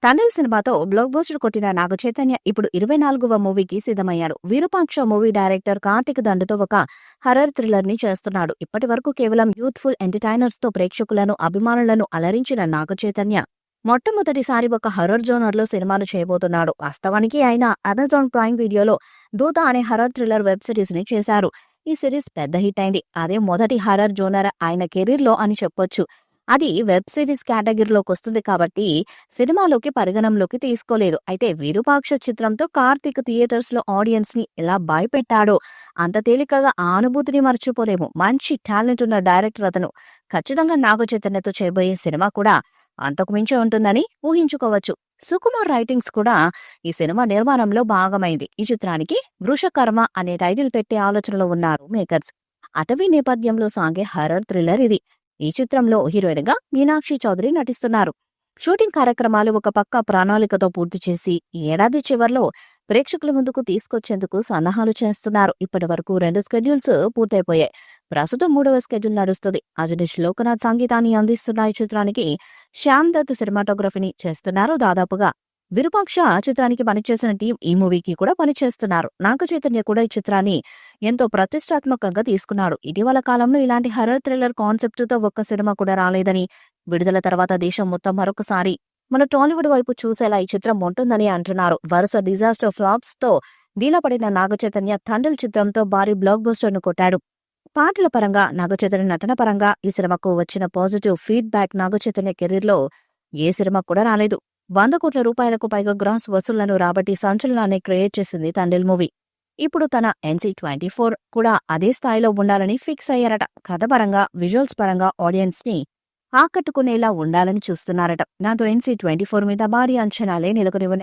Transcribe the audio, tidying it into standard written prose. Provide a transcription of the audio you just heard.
తమిళ్ సినిమాతో block buster కొట్టిన నాగచైతన్య ఇప్పుడు 24వ మూవీకి సిద్ధమయ్యాడు. విరూపాక్ష మూవీ డైరెక్టర్ కార్తిక్ దండుతో ఒక హర్రర్ థ్రిల్లర్ ని చేస్తున్నాడు. ఇప్పటి వరకు కేవలం యూత్ఫుల్ ఎంటర్టైనర్స్ తో ప్రేక్షకులను, అభిమానులను అలరించిన నాగచైతన్య మొట్టమొదటిసారి ఒక హర్రర్ జోనర్ లో సినిమాను చేయబోతున్నాడు. వాస్తవానికి ఆయన అమెజాన్ ప్రైమ్ వీడియోలో దూత అనే హర్రర్ థ్రిల్లర్ వెబ్ సిరీస్ ని చేశారు. ఈ సిరీస్ పెద్ద హిట్ అయింది. అదే మొదటి హర్రర్ జోనర్ ఆయన కెరీర్ లో అని చెప్పొచ్చు. అది వెబ్ సిరీస్ కేటగిరీలోకి వస్తుంది కాబట్టి సినిమాలోకి పరిగణంలోకి తీసుకోలేదు. అయితే విరూపాక్ష చిత్రంతో కార్తీక్ థియేటర్స్ లో ఆడియన్స్ ని ఎలా భయపెట్టాడో అంత తేలికగా ఆ అనుభూతిని మర్చిపోలేము. మంచి టాలెంట్ ఉన్న డైరెక్టర్ అతను. ఖచ్చితంగా నాగ చైతన్యతో చేయబోయే సినిమా కూడా అంతకు మించి ఉంటుందని ఊహించుకోవచ్చు. సుకుమార్ రైటింగ్స్ కూడా ఈ సినిమా నిర్మాణంలో భాగమైంది. ఈ చిత్రానికి వృషకర్మ అనే టైటిల్ పెట్టే ఆలోచనలో ఉన్నారు మేకర్స్. అటవీ నేపథ్యంలో సాగే హర్రర్ థ్రిల్లర్ ఇది. ఈ చిత్రంలో హీరోయిన్ గా మీనాక్షి చౌదరి నటిస్తున్నారు. షూటింగ్ కార్యక్రమాలు ఒక పక్క ప్రణాళికతో పూర్తి చేసి ఈ ఏడాది చివర్లో ప్రేక్షకుల ముందుకు తీసుకొచ్చేందుకు సన్నాహాలు చేస్తున్నారు. ఇప్పటి వరకు 2 స్కెడ్యూల్స్ పూర్తయిపోయాయి. ప్రస్తుతం 3వ స్కెడ్యూల్ నడుస్తుంది. అజనీష్ లోకనాథ్ సంగీతాన్ని అందిస్తున్న ఈ చిత్రానికి శ్యామ్ దత్ సినిమాటోగ్రఫీని చేస్తున్నారు. దాదాపుగా విరూపాక్ష చిత్రానికి పనిచేసిన టీం ఈ మూవీకి కూడా పనిచేస్తున్నారు. నాగ చైతన్య కూడా ఈ చిత్రాన్ని ఎంతో ప్రతిష్టాత్మకంగా తీసుకున్నాడు. ఇటీవల కాలంలో ఇలాంటి హర్రర్ థ్రిల్లర్ కాన్సెప్ట్ తో ఒక్క సినిమా కూడా రాలేదని, విడుదల తర్వాత దేశం మొత్తం మరొకసారి మన టాలీవుడ్ వైపు చూసేలా ఈ చిత్రం ఉంటుందని అంటున్నారు. వరుస డిజాస్టర్ ఫ్లాప్స్ తో డీలపడిన నాగ చైతన్య తండ్రి చిత్రంతో భారీ బ్లాక్ బస్టర్ ను కొట్టాడు. పాటల పరంగా నాగ చైతన్య నటన పరంగా ఈ సినిమాకు వచ్చిన positive feedback Naga Chaitanya career లో ఏ సినిమా కూడా రాలేదు. 100 కోట్ల రూపాయలకు పైగా గ్రాస్ వసూళ్లను రాబట్టి సంచలనాన్ని క్రియేట్ చేసింది తండ్రి మూవీ. ఇప్పుడు తన NC24 కూడా అదే స్థాయిలో ఉండాలని ఫిక్స్ అయ్యారట. కథ పరంగా, విజువల్స్ పరంగా ఆడియన్స్ ని ఆకట్టుకునేలా ఉండాలని చూస్తున్నారట. దాంతో NC24 మీద భారీ అంచనాలే నెలకొని ఉన్నాయి.